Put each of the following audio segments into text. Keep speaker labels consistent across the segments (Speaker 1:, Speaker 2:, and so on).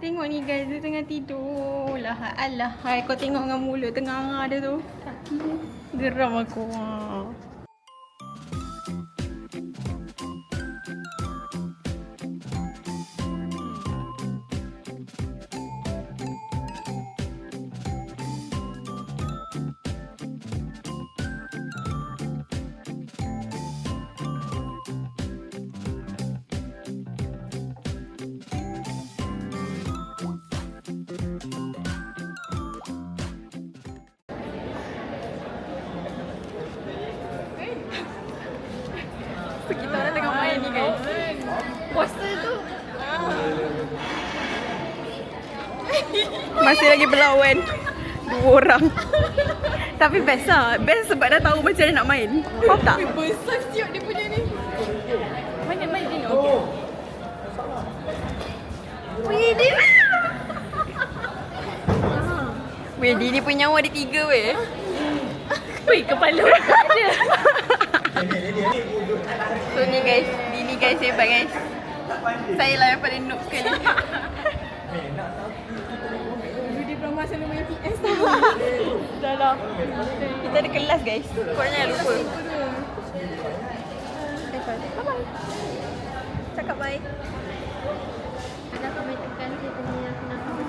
Speaker 1: Tengok ni guys, dia tengah tidur. Lah, alah. Hai, kau tengok dengan mulut tengah dia tu. Kaki dia. Geram aku. So, kita orang tengah main ni guys. Poster tu. Masih lagi berlawan. 2 orang. Tapi best lah. Best sebab dah tahu macam mana nak main. Faham tak? Besar siap dia punya ni. Mana main dia ni? Okay. Wih, dia. Weh, dia ni punya nyawa ada 3 weh. Weh, kepala dia. So ni guys, Dini guys hebat guys. Saya lah yang paling noob sekali. Dia Brahma selalu main PS tau. Dah lah. Kita ada kelas guys. Korang jangan lupa. Bye-bye. Cakap bye.
Speaker 2: Ada komen tekan saya tanya aku nak apa.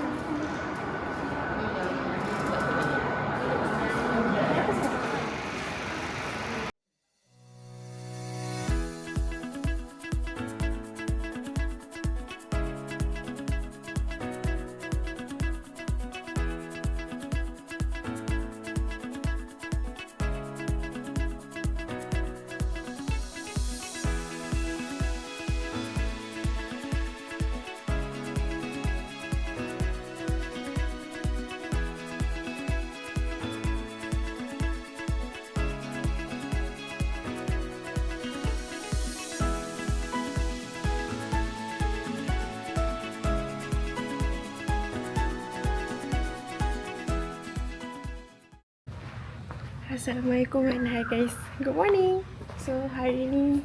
Speaker 1: Assalamualaikum and hi guys. Good morning. So hari ni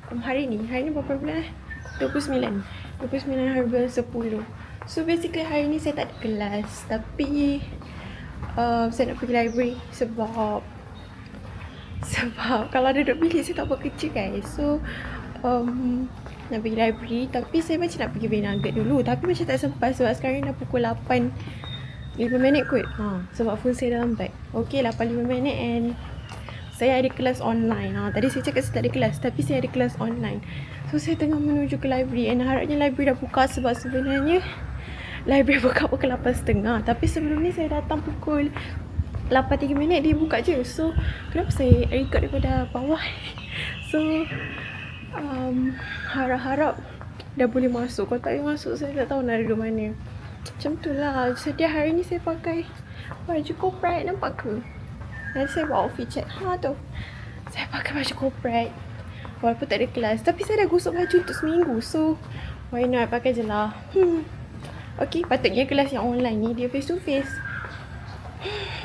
Speaker 1: berapa bulan eh? 29 hari bulan 10. So basically hari ni saya tak ada kelas. Tapi saya nak pergi library sebab kalau duduk bilik saya tak buat kerja guys. So nak pergi library. Tapi saya macam nak pergi Bay Nugget dulu. Tapi macam tak sempat sebab sekarang dah pukul 8 5 minit kot. Sebab phone saya dah lambat. Okay, 8-5 minit and saya ada kelas online. Tadi saya cakap saya tak ada kelas, tapi saya ada kelas online. So saya tengah menuju ke library and harapnya library dah buka sebab sebenarnya library buka pukul 8.30. Tapi sebelum ni saya datang pukul 8.3 minit dia buka je. So kenapa saya record daripada bawah? So harap-harap dah boleh masuk. Kalau tak boleh masuk saya tak tahu nak duduk mana. Macam tu lah. Setiap hari ni saya pakai baju corporate. Nampak ke? Nanti saya buat outfit check. Tu. Saya pakai baju corporate. Walaupun tak ada kelas. Tapi saya dah gosok baju untuk seminggu. So, why not? Pakai je lah. Okay, patutnya kelas yang online ni dia face to face.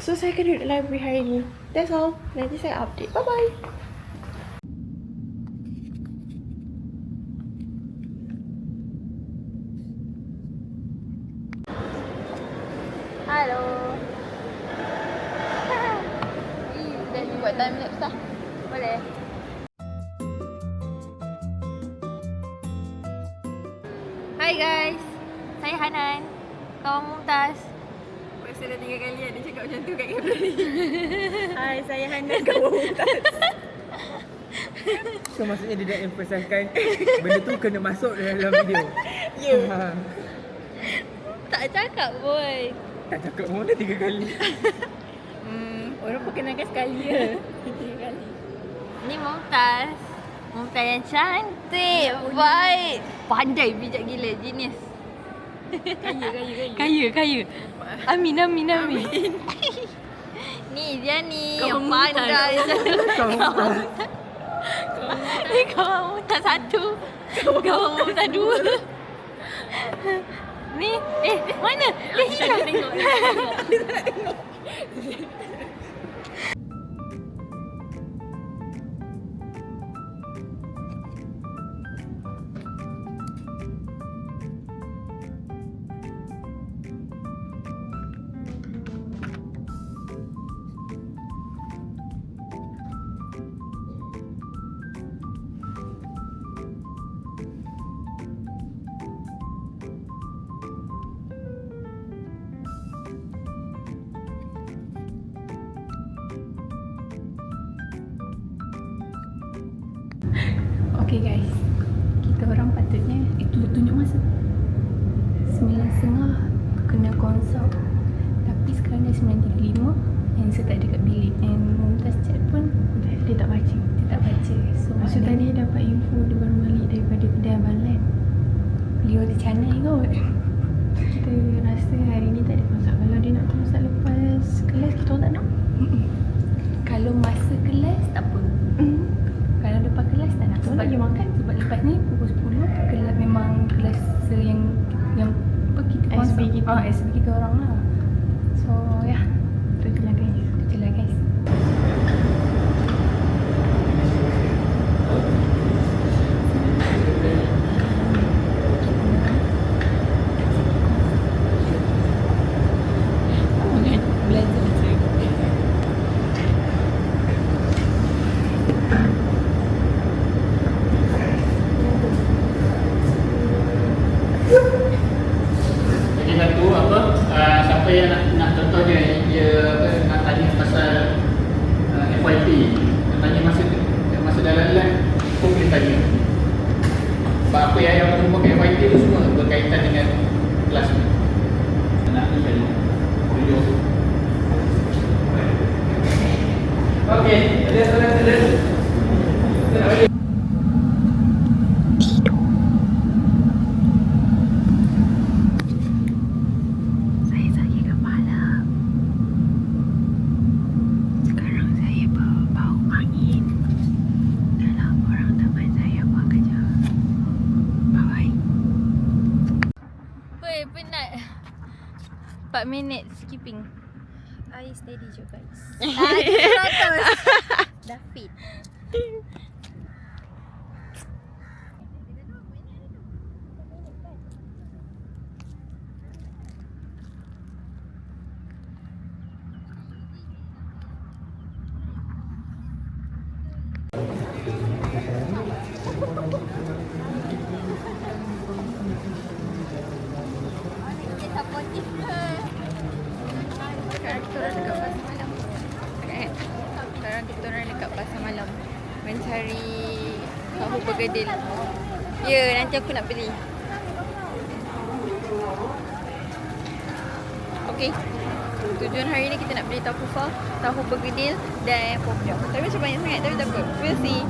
Speaker 1: So, saya akan duduk library hari ni. That's all. Nanti saya update. Bye-bye. Hello. Dah ni buat time lapse dah. Boleh. Hi guys. Saya Hanan. Kawan Mumtaz. Pasal dah 3 kali ada cakap macam tu kat kamera ni. Hai, saya Hanan, kawan Mumtaz.
Speaker 3: So maksudnya dia dah emphasizekan benda tu kena masuk dalam video.
Speaker 1: Ya.
Speaker 2: Tak cakap pun.
Speaker 3: Tak cakap pun dah 3 kali.
Speaker 2: Orang perkenalkan sekali je. 3 kali. Ni Mumtaz. Mumtaz yang cantik, baik, pandai, bijak gila, genius. Kaya. Amin. Ni dia ni yang pandai. Ni kawan Mumtaz 1. Kawan Mumtaz 2. Ni, mana? Dia hilang. Tengok. Okay guys, kita orang patutnya tunjuk masa 9.30 kena consult, tapi sekarang dah 9.35 and saya tak ada kat bilik, and Mumtaz chat pun
Speaker 1: Dia tak baca.
Speaker 2: so
Speaker 1: Masa tadi dapat info dia baru balik daripada kedai Balan.
Speaker 2: beliau dia canai kot.
Speaker 1: Kita rasa hari ni tak ada consult. Kalau dia nak consult lepas kelas, kita orang tak nak.
Speaker 2: Kalau masa kelas tak apa, kalau lepas kelas tak nak.
Speaker 1: Kita nak pergi makan.
Speaker 2: Sebab lepas ni pukul 10 kelas, memang kelas yang apa kita
Speaker 1: SB
Speaker 2: consult.
Speaker 1: kita.
Speaker 2: SB kita orang lah. So ya,
Speaker 1: Itu je lah guys.
Speaker 2: itu je lah guys.
Speaker 4: Jadi satu apa, siapa yang nak contohnya dia apa, nak tanya pasal FYP, nak tanya masa dalam lab pun boleh tanya. Sebab apa yang ada rumah FYP tu semua berkaitan dengan kelas ni. Nak ni tadi video. Okey, ada soalan ada.
Speaker 1: Saya sakit kepala. Sekarang saya bau angin dalam orang teman saya buat kerja. Bye-bye.
Speaker 2: Weh, penat. 4 minit skipping.
Speaker 1: I steady je guys.
Speaker 2: 100. Dah fit.
Speaker 1: Sekarang kita orang dekat pasar malam. Sekarang kita orang dekat pasar malam mencari tahu bergedil. Ya, nanti aku nak beli. Okey. Tujuan hari ni kita nak beli tahu kufa, tahu bergedil dan pop jam. Tapi macam banyak sangat, tapi tak apa. We'll see.